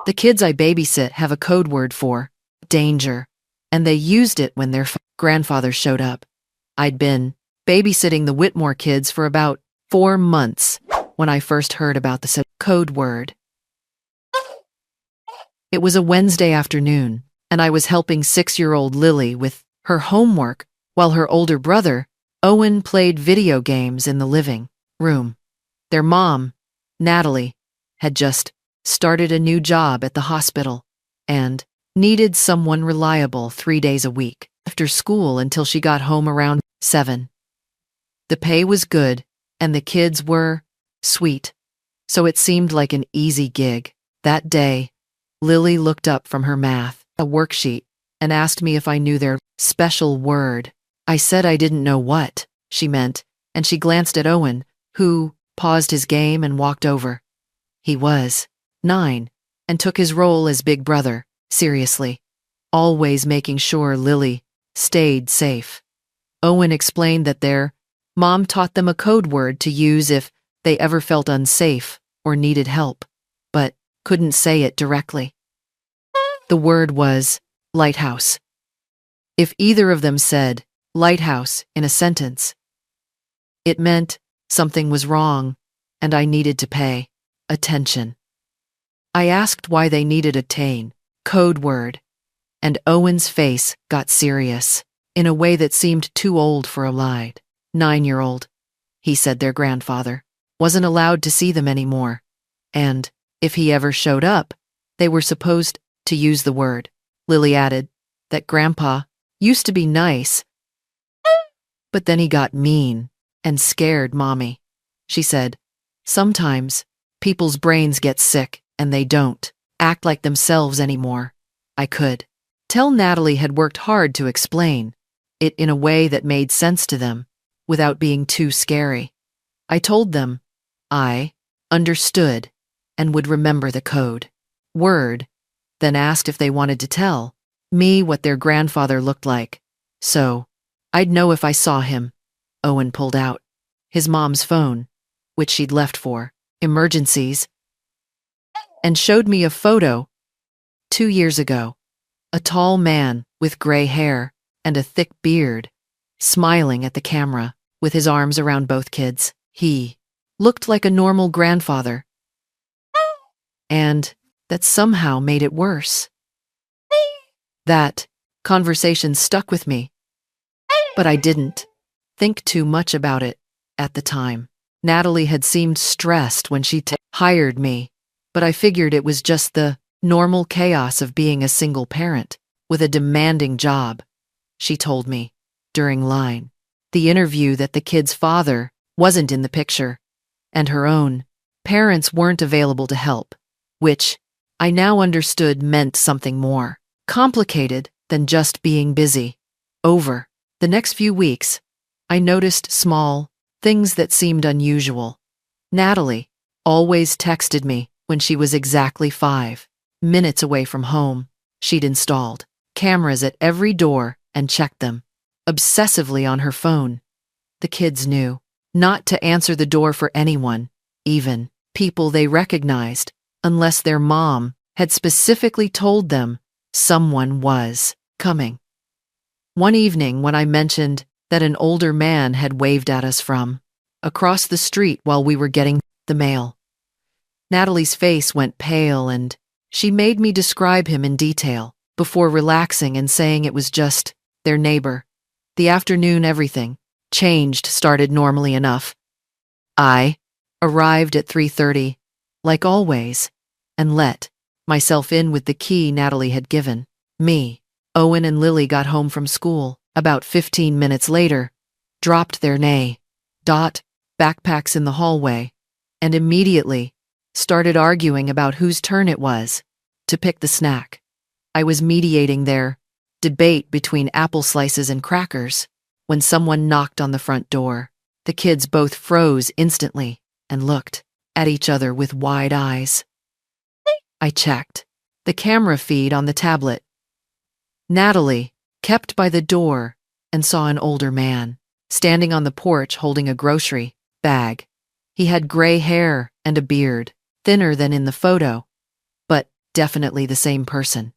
The kids I babysit have a code word for danger, and they used it when their grandfather showed up. I'd been babysitting the Whitmore kids for about 4 months when I first heard about the code word. It was a Wednesday afternoon, and I was helping 6-year-old Lily with her homework while her older brother, Owen, played video games in the living room. Their mom, Natalie, had just started a new job at the hospital and needed someone reliable 3 days a week after school until she got home around 7. The pay was good, and the kids were sweet, so it seemed like an easy gig. That day, Lily looked up from her math, a worksheet, and asked me if I knew their special word. I said I didn't know what she meant, and she glanced at Owen, who paused his game and walked over. He was 9 and took his role as big brother seriously, always making sure Lily stayed safe. Owen explained that their mom taught them a code word to use if they ever felt unsafe or needed help, but couldn't say it directly. The word was Lighthouse. If either of them said Lighthouse in a sentence, it meant something was wrong and I needed to pay attention. I asked why they needed a code word, and Owen's face got serious in a way that seemed too old for a lie. 9-year-old, he said their grandfather wasn't allowed to see them anymore, and if he ever showed up, they were supposed to use the word. Lily added that Grandpa used to be nice, but then he got mean and scared Mommy. She said, sometimes people's brains get sick and they don't act like themselves anymore. I could tell Natalie had worked hard to explain it in a way that made sense to them without being too scary. I told them I understood and would remember the code word, then asked if they wanted to tell me what their grandfather looked like, so I'd know if I saw him. Owen pulled out his mom's phone, which she'd left for emergencies, and showed me a photo 2 years ago. A tall man with gray hair and a thick beard, smiling at the camera with his arms around both kids. He looked like a normal grandfather, and that somehow made it worse. That conversation stuck with me, but I didn't think too much about it at the time. Natalie had seemed stressed when she hired me, but I figured it was just the normal chaos of being a single parent with a demanding job. She told me during the interview that the kid's father wasn't in the picture, and her own parents weren't available to help, which I now understood meant something more complicated than just being busy. Over the next few weeks, I noticed small things that seemed unusual. Natalie always texted me when she was exactly 5 minutes away from home. She'd installed cameras at every door and checked them obsessively on her phone. The kids knew not to answer the door for anyone, even people they recognized, unless their mom had specifically told them someone was coming. One evening when I mentioned that an older man had waved at us from across the street while we were getting the mail, Natalie's face went pale and she made me describe him in detail before relaxing and saying it was just their neighbor. The afternoon everything started normally enough. I arrived at 3:30, like always, and let myself in with the key Natalie had given me. Owen and Lily got home from school about 15 minutes later, dropped their backpacks in the hallway, and immediately started arguing about whose turn it was to pick the snack. I was mediating their debate between apple slices and crackers when someone knocked on the front door. The kids both froze instantly and looked at each other with wide eyes. I checked the camera feed on the tablet. Natalie kept by the door and saw an older man standing on the porch holding a grocery bag. He had gray hair and a beard, thinner than in the photo, but definitely the same person.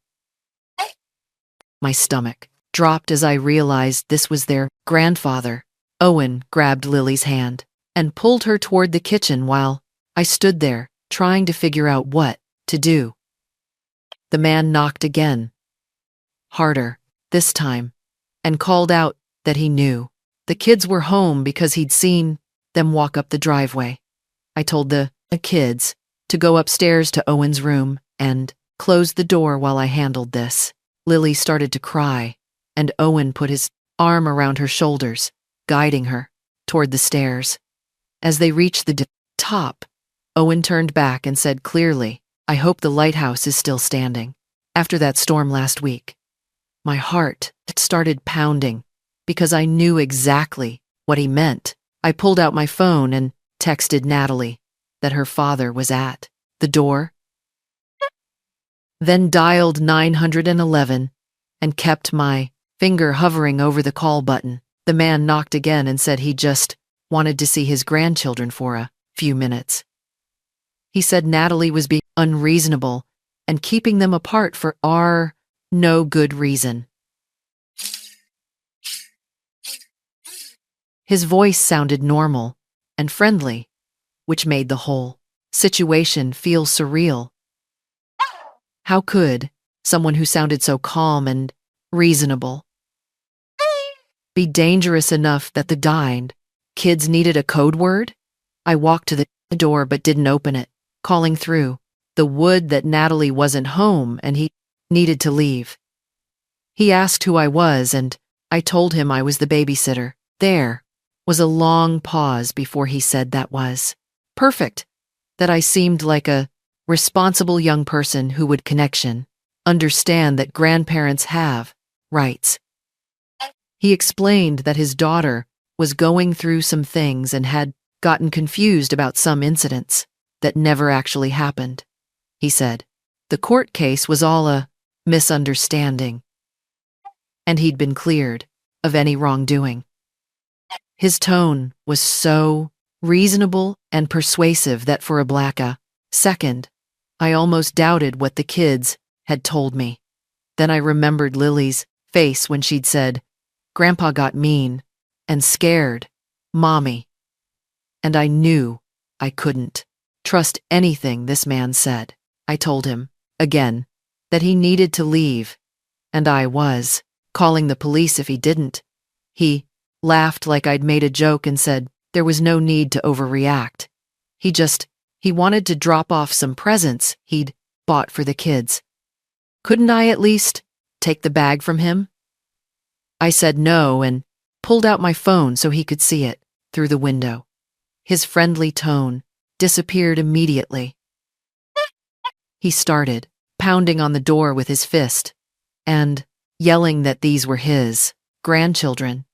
My stomach dropped as I realized this was their grandfather. Owen grabbed Lily's hand and pulled her toward the kitchen while I stood there trying to figure out what to do. The man knocked again, harder this time, and called out that he knew the kids were home because he'd seen them walk up the driveway. I told the kids to go upstairs to Owen's room and closed the door while I handled this. Lily started to cry, and Owen put his arm around her shoulders, guiding her toward the stairs. As they reached the top, Owen turned back and said clearly, "I hope the lighthouse is still standing." After that storm last week, my heart started pounding because I knew exactly what he meant. I pulled out my phone and texted Natalie that her father was at the door, then dialed 911 and kept my finger hovering over the call button. The man knocked again and said he just wanted to see his grandchildren for a few minutes. He said Natalie was being unreasonable and keeping them apart for no good reason. His voice sounded normal and friendly, which made the whole situation feel surreal. How could someone who sounded so calm and reasonable be dangerous enough that the dying kids needed a code word? I walked to the door but didn't open it, calling through the wood that Natalie wasn't home and he needed to leave. He asked who I was, and I told him I was the babysitter. There was a long pause before he said that was perfect, that I seemed like a responsible young person who would understand that grandparents have rights. He explained that his daughter was going through some things and had gotten confused about some incidents that never actually happened. He said the court case was all a misunderstanding, and he'd been cleared of any wrongdoing. His tone was so reasonable and persuasive that for a second, I almost doubted what the kids had told me. Then I remembered Lily's face when she'd said, "Grandpa got mean and scared Mommy." And I knew I couldn't trust anything this man said. I told him, again, that he needed to leave, and I was calling the police if he didn't. He laughed like I'd made a joke and said there was no need to overreact. He wanted to drop off some presents he'd bought for the kids. Couldn't I at least take the bag from him? I said no and pulled out my phone so he could see it through the window. His friendly tone disappeared immediately. He started pounding on the door with his fist and yelling that these were his grandchildren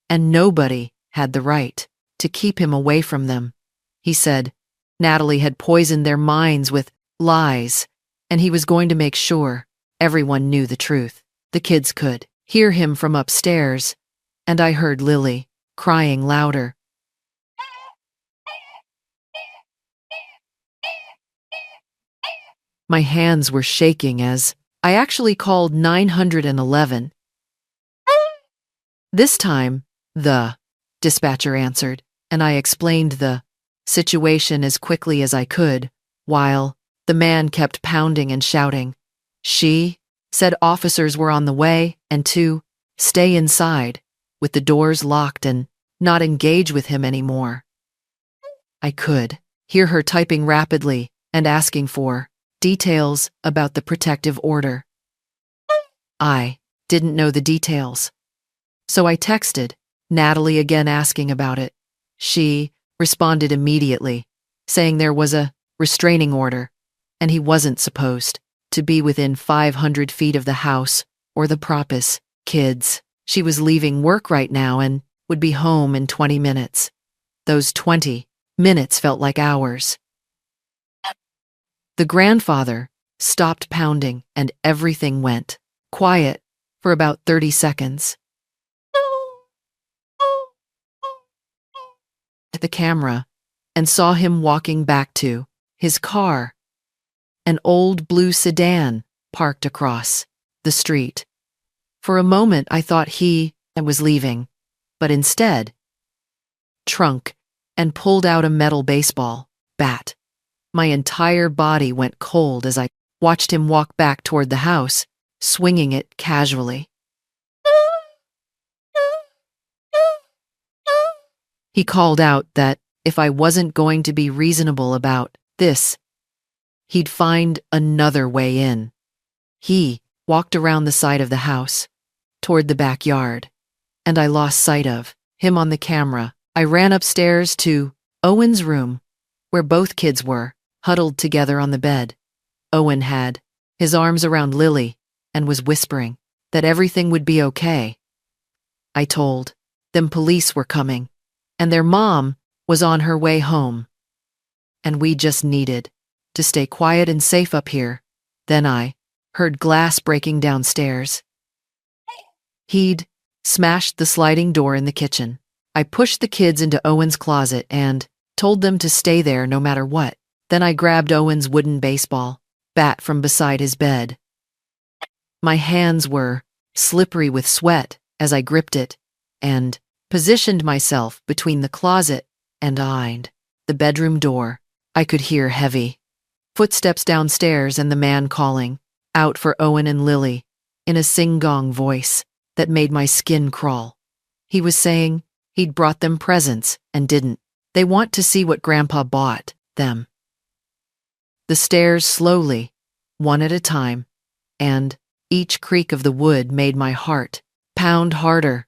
and nobody had the right to keep him away from them. He said Natalie had poisoned their minds with lies, and he was going to make sure everyone knew the truth. The kids could hear him from upstairs, and I heard Lily crying louder. My hands were shaking as I actually called 911. This time, the dispatcher answered, and I explained the situation as quickly as I could, while the man kept pounding and shouting. She said officers were on the way and to stay inside, with the doors locked and not engage with him anymore. I could hear her typing rapidly and asking for details about the protective order. I didn't know the details, so I texted Natalie again asking about it. She responded immediately, saying there was a restraining order, and he wasn't supposed to be within 500 feet of the house or the Propis kids. She was leaving work right now and would be home in 20 minutes. Those 20 minutes felt like hours. The grandfather stopped pounding and everything went quiet for about 30 seconds. At the camera and saw him walking back to his car an old blue sedan parked across the street. For a moment, I thought he was leaving, but instead, trunk and pulled out a metal baseball bat. My entire body went cold as I watched him walk back toward the house, swinging it casually. He called out that if I wasn't going to be reasonable about this, he'd find another way in. He walked around the side of the house, toward the backyard, and I lost sight of him on the camera. I ran upstairs to Owen's room, where both kids were, huddled together on the bed. Owen had his arms around Lily and was whispering that everything would be okay. I told them police were coming, and their mom was on her way home, and we just needed to stay quiet and safe up here. Then I heard glass breaking downstairs. He'd smashed the sliding door in the kitchen. I pushed the kids into Owen's closet and told them to stay there no matter what. Then I grabbed Owen's wooden baseball bat from beside his bed. My hands were slippery with sweat as I gripped it and positioned myself between the closet and the bedroom door. I could hear heavy footsteps downstairs and the man calling out for Owen and Lily in a sing-gong voice that made my skin crawl. He was saying he'd brought them presents and didn't. They want to see what Grandpa bought them. The stairs slowly, one at a time, and each creak of the wood made my heart pound harder.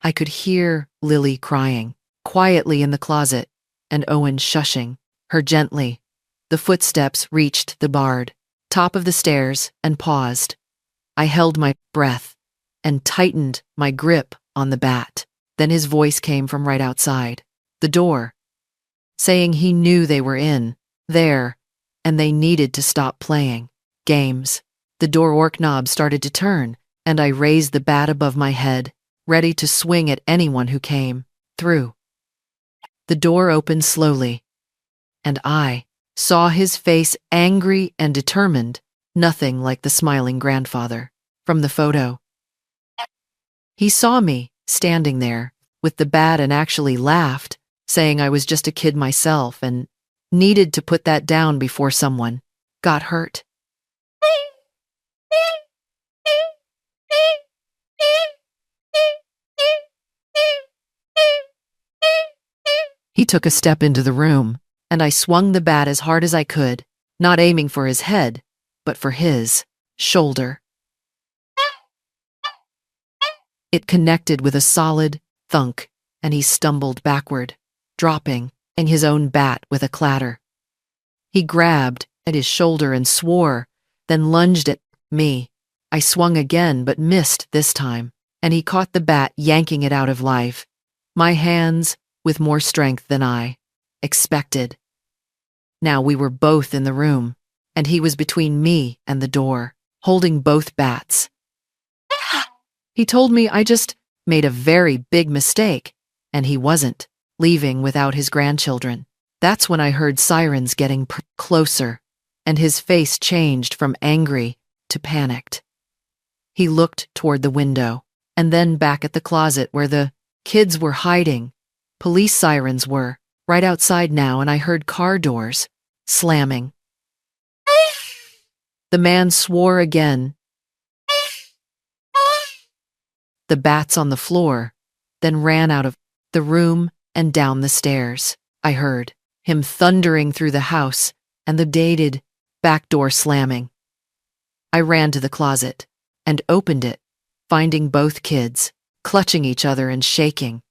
I could hear Lily crying quietly in the closet and Owen shushing her gently. The footsteps reached the barred top of the stairs and paused. I held my breath and tightened my grip on the bat. Then his voice came from right outside the door, saying he knew they were in there and they needed to stop playing games. The door knob started to turn, and I raised the bat above my head, ready to swing at anyone who came through. The door opened slowly, and I saw his face angry and determined, nothing like the smiling grandfather from the photo. He saw me standing there with the bat and actually laughed, saying I was just a kid myself and needed to put that down before someone got hurt. He took a step into the room, and I swung the bat as hard as I could, not aiming for his head, but for his shoulder. It connected with a solid thunk, and he stumbled backward, dropping his own bat with a clatter. He grabbed at his shoulder and swore, then lunged at me. I swung again, but missed this time, and he caught the bat, yanking it out of life. My hands with more strength than I expected. Now we were both in the room, and he was between me and the door, holding both bats. He told me I just made a very big mistake, and he wasn't leaving without his grandchildren. That's when I heard sirens getting closer, and his face changed from angry to panicked. He looked toward the window, and then back at the closet where the kids were hiding. Police sirens were right outside now, and I heard car doors slamming. The man swore again. The bats on the floor, then ran out of the room and down the stairs. I heard him thundering through the house and the dated back door slamming. I ran to the closet and opened it, finding both kids clutching each other and shaking.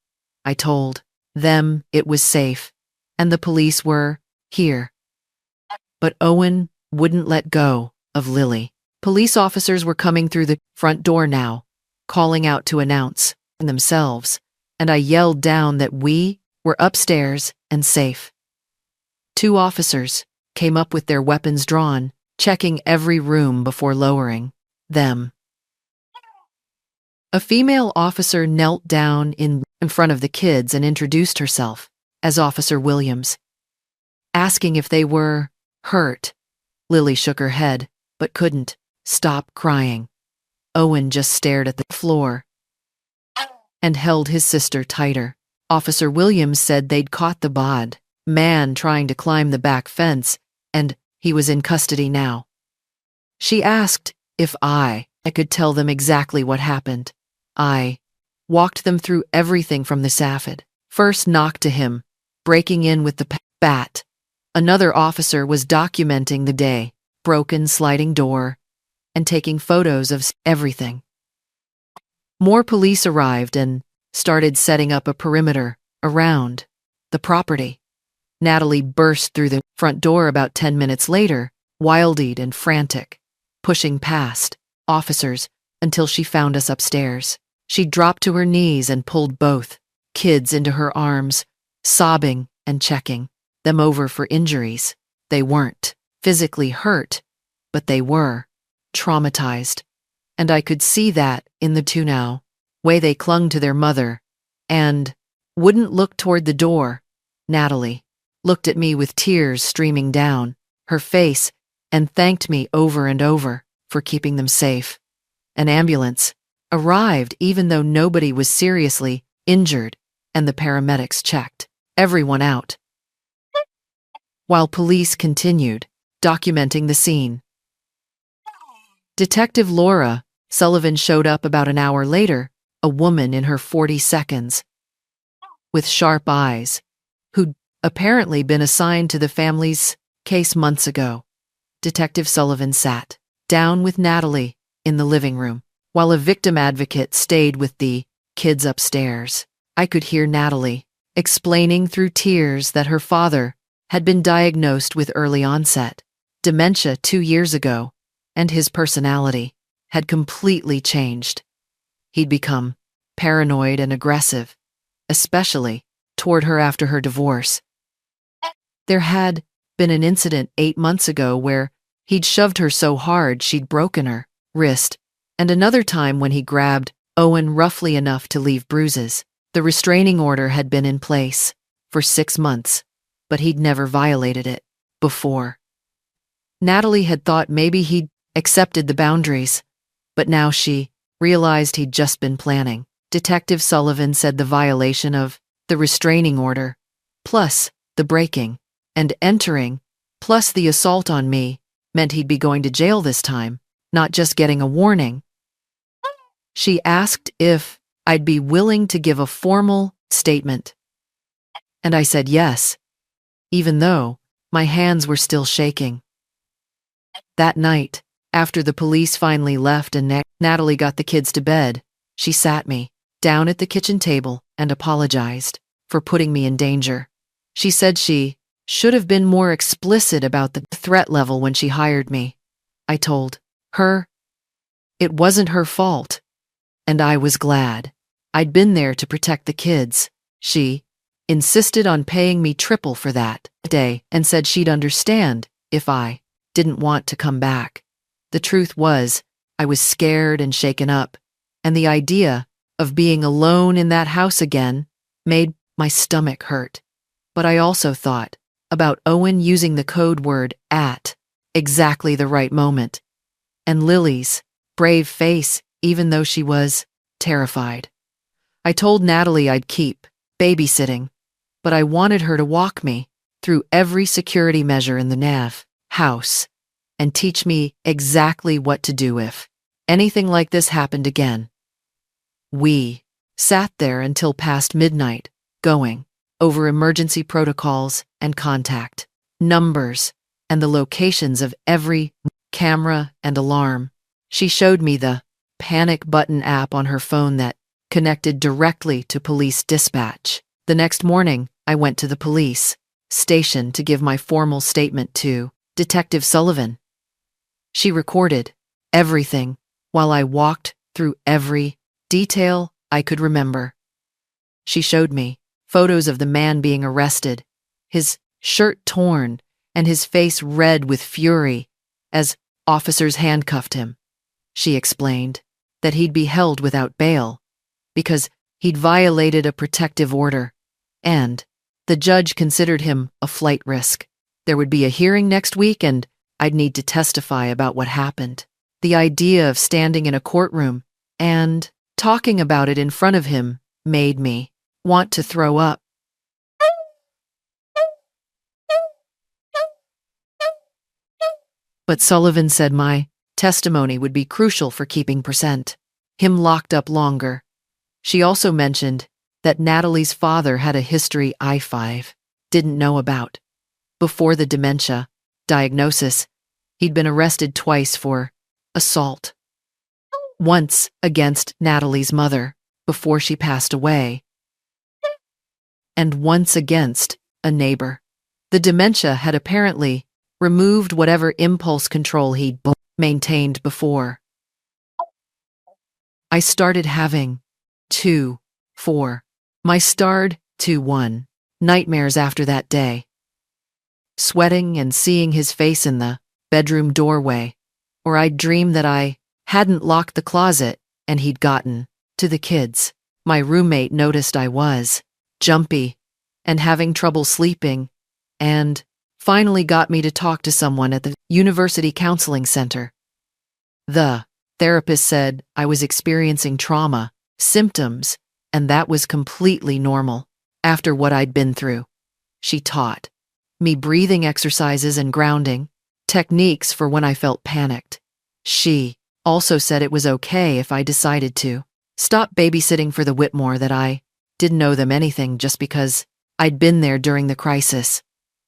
I told them it was safe and the police were here. But Owen wouldn't let go of Lily. Police officers were coming through the front door now, calling out to announce themselves, and I yelled down that we were upstairs and safe. 2 officers came up with their weapons drawn, checking every room before lowering them. A female officer knelt down in front of the kids and introduced herself as Officer Williams, asking if they were hurt. Lily shook her head, but couldn't stop crying. Owen just stared at the floor and held his sister tighter. Officer Williams said they'd caught the bad man trying to climb the back fence, and he was in custody now. She asked if I could tell them exactly what happened. I walked them through everything from the Safed. First knock to him, breaking in with the bat. Another officer was documenting the day, broken sliding door, and taking photos of everything. More police arrived and started setting up a perimeter around the property. Natalie burst through the front door about 10 minutes later, wild-eyed and frantic, pushing past officers until she found us upstairs. She dropped to her knees and pulled both kids into her arms, sobbing and checking them over for injuries. They weren't physically hurt, but they were traumatized. And I could see that in the two now, way they clung to their mother and wouldn't look toward the door. Natalie looked at me with tears streaming down her face and thanked me over and over for keeping them safe. An ambulance arrived even though nobody was seriously injured, and the paramedics checked everyone out, while police continued documenting the scene. Detective Laura Sullivan showed up about an hour later, a woman in her 40s, with sharp eyes, who'd apparently been assigned to the family's case months ago. Detective Sullivan sat down with Natalie in the living room, while a victim advocate stayed with the kids upstairs. I could hear Natalie explaining through tears that her father had been diagnosed with early onset dementia 2 years ago, and his personality had completely changed. He'd become paranoid and aggressive, especially toward her after her divorce. There had been an incident 8 months ago where he'd shoved her so hard she'd broken her wrist, and another time when he grabbed Owen roughly enough to leave bruises. The restraining order had been in place for 6 months, but he'd never violated it before. Natalie had thought maybe he'd accepted the boundaries, but now she realized he'd just been planning. Detective Sullivan said the violation of the restraining order, plus the breaking and entering, plus the assault on me, meant he'd be going to jail this time, not just getting a warning. She asked if I'd be willing to give a formal statement, and I said yes, even though my hands were still shaking. That night, after the police finally left and Natalie got the kids to bed, she sat me down at the kitchen table and apologized for putting me in danger. She said she should have been more explicit about the threat level when she hired me. I told her it wasn't her fault, and I was glad I'd been there to protect the kids. She insisted on paying me triple for that day and said she'd understand if I didn't want to come back. The truth was, I was scared and shaken up, and the idea of being alone in that house again made my stomach hurt. But I also thought about Owen using the code word at exactly the right moment, and Lily's brave face even though she was terrified. I told Natalie I'd keep babysitting, but I wanted her to walk me through every security measure in the NAV house and teach me exactly what to do if anything like this happened again. We sat there until past midnight, going over emergency protocols and contact numbers and the locations of every camera and alarm. She showed me the panic button app on her phone that connected directly to police dispatch. The next morning, I went to the police station to give my formal statement to Detective Sullivan. She recorded everything while I walked through every detail I could remember. She showed me photos of the man being arrested, his shirt torn and his face red with fury as officers handcuffed him. She explained that he'd be held without bail because he'd violated a protective order, and the judge considered him a flight risk. There would be a hearing next week, and I'd need to testify about what happened. The idea of standing in a courtroom and talking about it in front of him made me want to throw up. But Sullivan said my testimony would be crucial for keeping him locked up longer. She also mentioned that Natalie's father had a history I didn't know about. Before the dementia diagnosis, he'd been arrested twice for assault. Once against Natalie's mother before she passed away, and once against a neighbor. The dementia had apparently removed whatever impulse control he'd maintained before. I started having 1 nightmares after that day. Sweating and seeing his face in the bedroom doorway, or I'd dream that I hadn't locked the closet and he'd gotten to the kids. My roommate noticed I was jumpy and having trouble sleeping, and finally got me to talk to someone at the University Counseling Center. The therapist said I was experiencing trauma symptoms, and that was completely normal after what I'd been through. She taught me breathing exercises and grounding techniques for when I felt panicked. She also said it was okay if I decided to stop babysitting for the Whitmore, that I didn't owe them anything just because I'd been there during the crisis.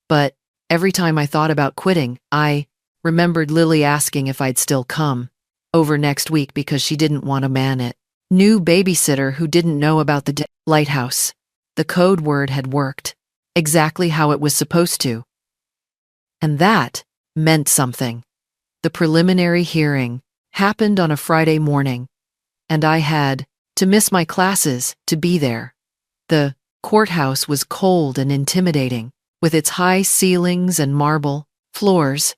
But every time I thought about quitting, I remembered Lily asking if I'd still come over next week because she didn't want a new babysitter who didn't know about the Lighthouse. The code word had worked exactly how it was supposed to. And that meant something. The preliminary hearing happened on a Friday morning, and I had to miss my classes to be there. The courthouse was cold and intimidating, with its high ceilings and marble floors.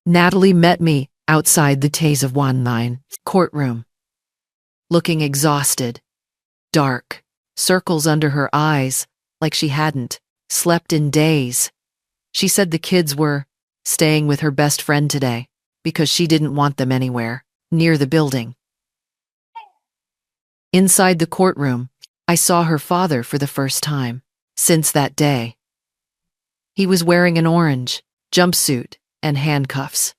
Natalie met me outside the Tays of 19 courtroom, looking exhausted, dark circles under her eyes like she hadn't slept in days. She said the kids were staying with her best friend today because she didn't want them anywhere near the building. Inside the courtroom, I saw her father for the first time since that day. He was wearing an orange jumpsuit and handcuffs,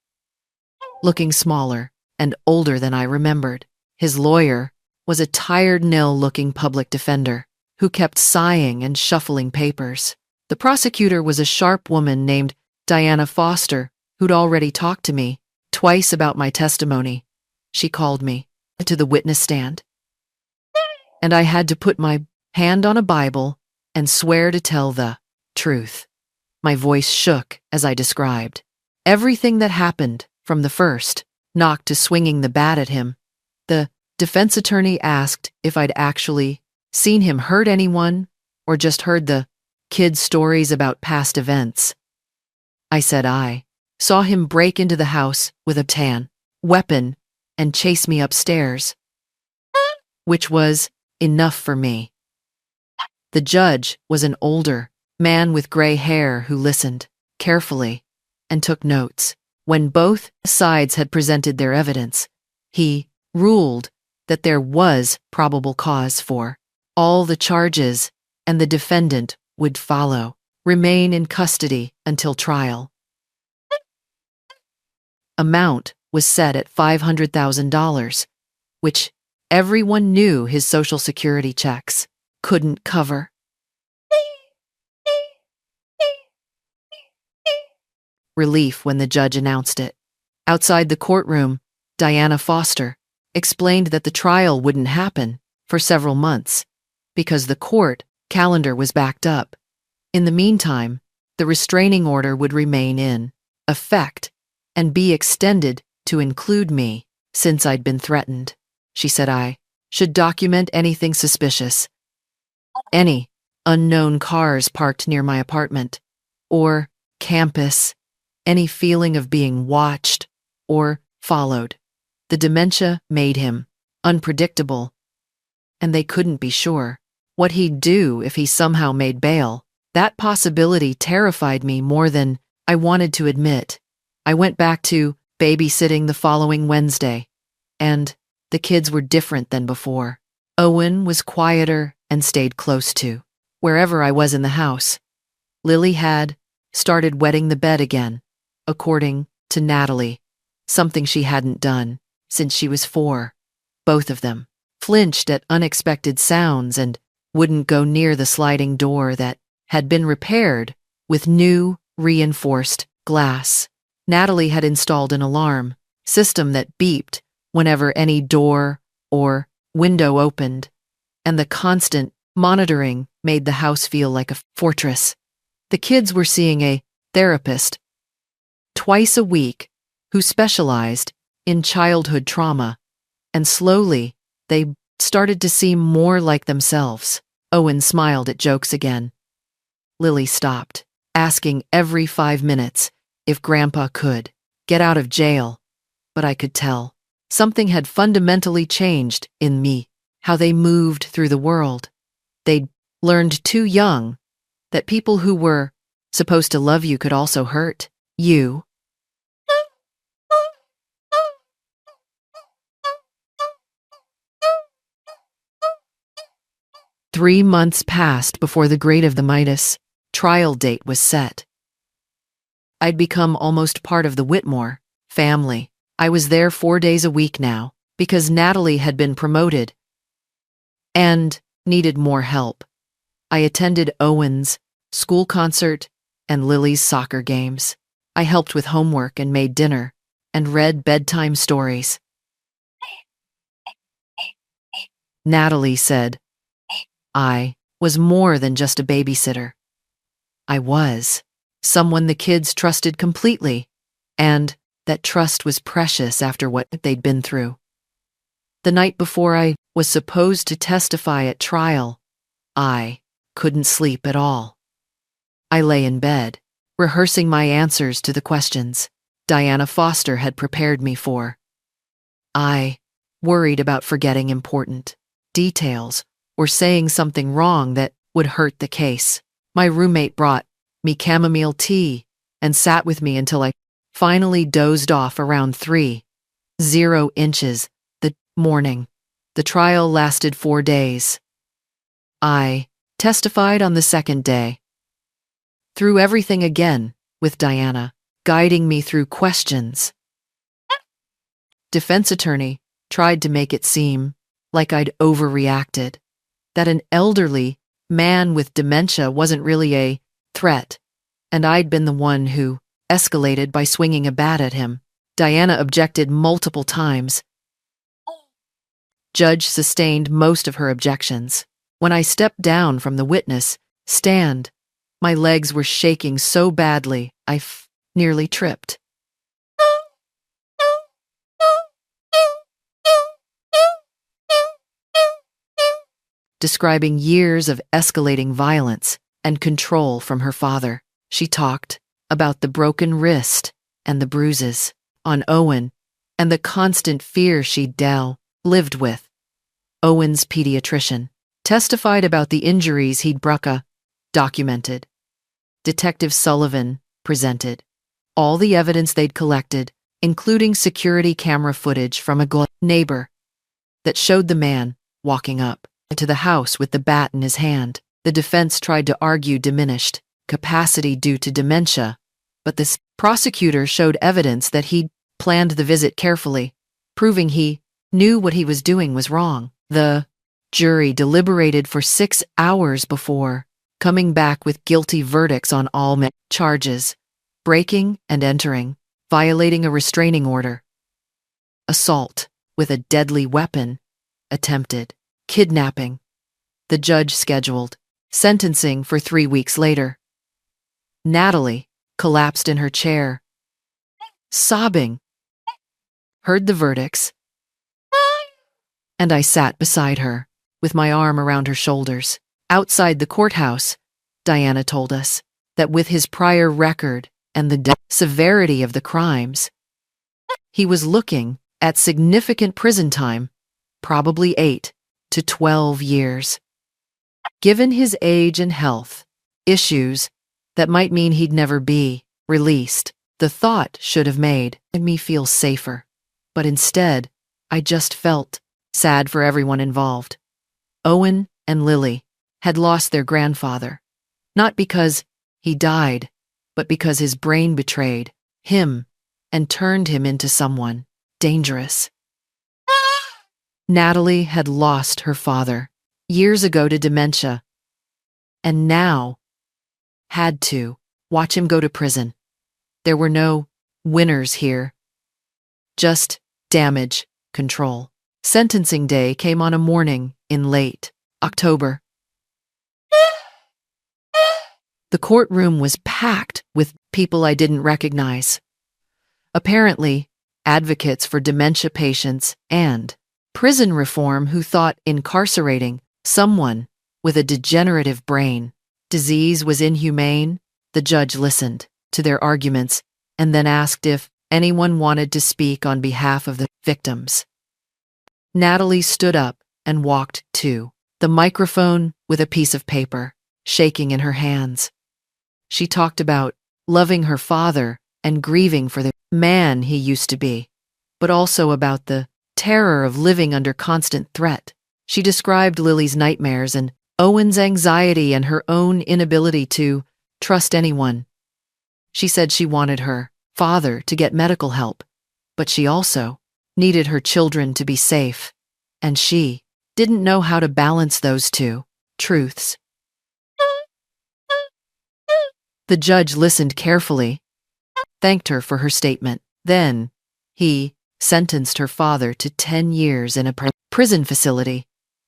looking smaller and older than I remembered. His lawyer was a tired, nil-looking public defender who kept sighing and shuffling papers. The prosecutor was a sharp woman named Diana Foster, who'd already talked to me twice about my testimony. She called me to the witness stand, and I had to put my hand on a Bible and swear to tell the truth. My voice shook as I described everything that happened, from the first knock to swinging the bat at him. The defense attorney asked if I'd actually seen him hurt anyone or just heard the kids' stories about past events. I said I saw him break into the house with a weapon and chase me upstairs, which was enough for me. The judge was an older man with gray hair who listened carefully and took notes. When both sides had presented their evidence, he ruled that there was probable cause for all the charges and the defendant would remain in custody until trial. Amount was set at $500,000, which everyone knew his Social Security checks couldn't cover. Relief when the judge announced it. Outside the courtroom, Diana Foster explained that the trial wouldn't happen for several months because the court calendar was backed up. In the meantime, the restraining order would remain in effect and be extended to include me since I'd been threatened. She said I should document anything suspicious, any unknown cars parked near my apartment or campus, any feeling of being watched or followed. The dementia made him unpredictable, and they couldn't be sure what he'd do if he somehow made bail. That possibility terrified me more than I wanted to admit. I went back to babysitting the following Wednesday, and the kids were different than before. Owen was quieter and stayed close to wherever I was in the house. Lily had started wetting the bed again, according to Natalie, something she hadn't done since she was 4. Both of them flinched at unexpected sounds and wouldn't go near the sliding door that had been repaired with new, reinforced glass. Natalie had installed an alarm system that beeped whenever any door or window opened, and the constant monitoring made the house feel like a fortress. The kids were seeing a therapist twice a week who specialized in childhood trauma, and slowly they started to seem more like themselves. Owen smiled at jokes again. Lily stopped, asking every 5 minutes if Grandpa could get out of jail, but I could tell something had fundamentally changed in me, how they moved through the world. They'd learned too young that people who were supposed to love you could also hurt you. Three months passed before the grade of the Midas trial date was set. I'd become almost part of the Whitmore family. I was there 4 days a week now because Natalie had been promoted and needed more help. I attended Owen's school concert and Lily's soccer games. I helped with homework and made dinner and read bedtime stories. Natalie said I was more than just a babysitter. I was someone the kids trusted completely, and that trust was precious after what they'd been through. The night before I was supposed to testify at trial, I couldn't sleep at all. I lay in bed, rehearsing my answers to the questions Diana Foster had prepared me for. I worried about forgetting important details or saying something wrong that would hurt the case. My roommate brought me chamomile tea and sat with me until I finally dozed off around 3:00 the morning. The trial lasted 4 days. I testified on the second day. Through everything again, with Diana guiding me through questions. Defense attorney tried to make it seem like I'd overreacted, that an elderly man with dementia wasn't really a threat, and I'd been the one who escalated by swinging a bat at him. Diana objected multiple times. Judge sustained most of her objections. When I stepped down from the witness stand, my legs were shaking so badly I nearly tripped. Describing years of escalating violence and control from her father, she talked about the broken wrist and the bruises on Owen and the constant fear she'd lived with. Owen's pediatrician testified about the injuries he'd documented. Detective Sullivan presented all the evidence they'd collected, including security camera footage from a neighbor that showed the man walking up to the house with the bat in his hand. The defense tried to argue diminished capacity due to dementia, but the prosecutor showed evidence that he'd planned the visit carefully, proving he knew what he was doing was wrong. The jury deliberated for 6 hours before coming back with guilty verdicts on all charges: breaking and entering, violating a restraining order, assault with a deadly weapon, attempted kidnapping. The judge scheduled sentencing for 3 weeks later. Natalie collapsed in her chair, sobbing, heard the verdicts, and I sat beside her with my arm around her shoulders. Outside the courthouse, Diana told us that with his prior record and the severity of the crimes, he was looking at significant prison time, probably 8 to 12 years. Given his age and health, issues that might mean he'd never be released. The thought should have made me feel safer. But instead, I just felt sad for everyone involved. Owen and Lily had lost their grandfather, not because he died, but because his brain betrayed him and turned him into someone dangerous. Natalie had lost her father years ago to dementia, and now had to watch him go to prison. There were no winners here, just damage control. Sentencing day came on a morning in late October. The courtroom was packed with people I didn't recognize. Apparently, advocates for dementia patients and prison reform who thought incarcerating someone with a degenerative brain disease was inhumane. The judge listened to their arguments and then asked if anyone wanted to speak on behalf of the victims. Natalie stood up and walked to the microphone with a piece of paper, shaking in her hands. She talked about loving her father and grieving for the man he used to be, but also about the terror of living under constant threat. She described Lily's nightmares and Owen's anxiety and her own inability to trust anyone. She said she wanted her father to get medical help, but she also needed her children to be safe, and she didn't know how to balance those two truths. The judge listened carefully, thanked her for her statement. Then he sentenced her father to 10 years in a prison facility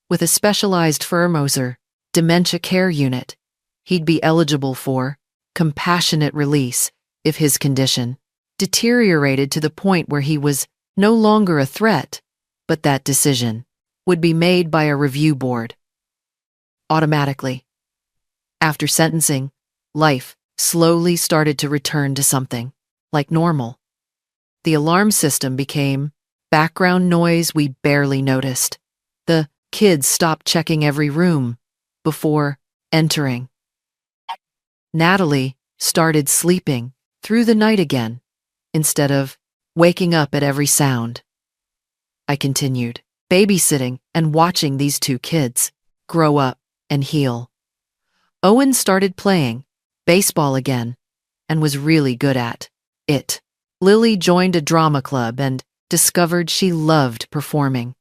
with a specialized Formoser dementia care unit. He'd be eligible for compassionate release if his condition deteriorated to the point where he was no longer a threat, but that decision would be made by a review board automatically. After sentencing, life slowly started to return to something like normal. The alarm system became background noise we barely noticed. The kids stopped checking every room before entering. Natalie started sleeping through the night again, instead of waking up at every sound. I continued babysitting and watching these two kids grow up and heal. Owen started playing baseball again and was really good at it. Lily joined a drama club and discovered she loved performing.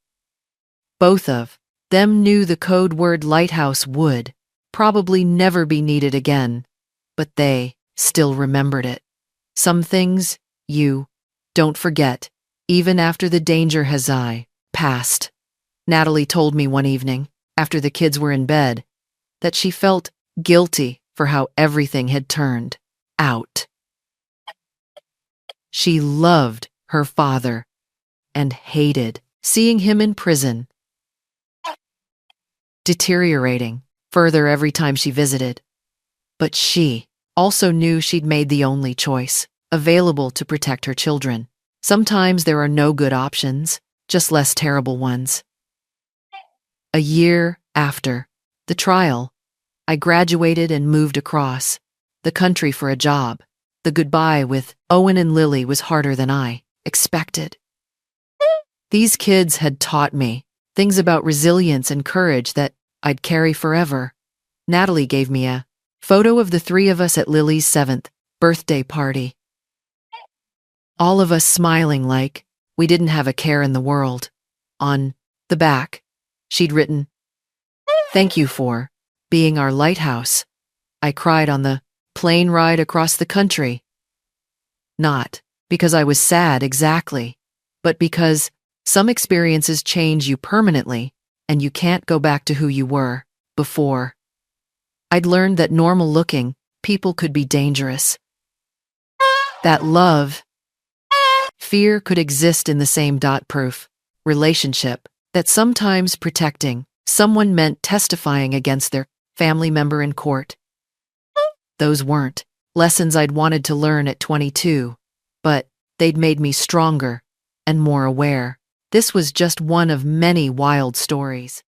Both of them knew the code word Lighthouse would probably never be needed again, but they still remembered it. Some things you don't forget, even after the danger has passed. Natalie told me one evening, after the kids were in bed, that she felt guilty for how everything had turned out. She loved her father and hated seeing him in prison, deteriorating further every time she visited. But she also knew she'd made the only choice available to protect her children. Sometimes there are no good options, just less terrible ones. A year after the trial, I graduated and moved across the country for a job. The goodbye with Owen and Lily was harder than I expected. These kids had taught me things about resilience and courage that I'd carry forever. Natalie gave me a photo of the three of us at Lily's 7th birthday party. All of us smiling like we didn't have a care in the world. On the back, she'd written, "Thank you for being our lighthouse." I cried on the plane ride across the country. Not because I was sad exactly, but because some experiences change you permanently and you can't go back to who you were before. I'd learned that normal-looking people could be dangerous. That love, fear could exist in the same proof relationship, that sometimes protecting someone meant testifying against their family member in court. Those weren't lessons I'd wanted to learn at 22, but they'd made me stronger and more aware. This was just one of many wild stories.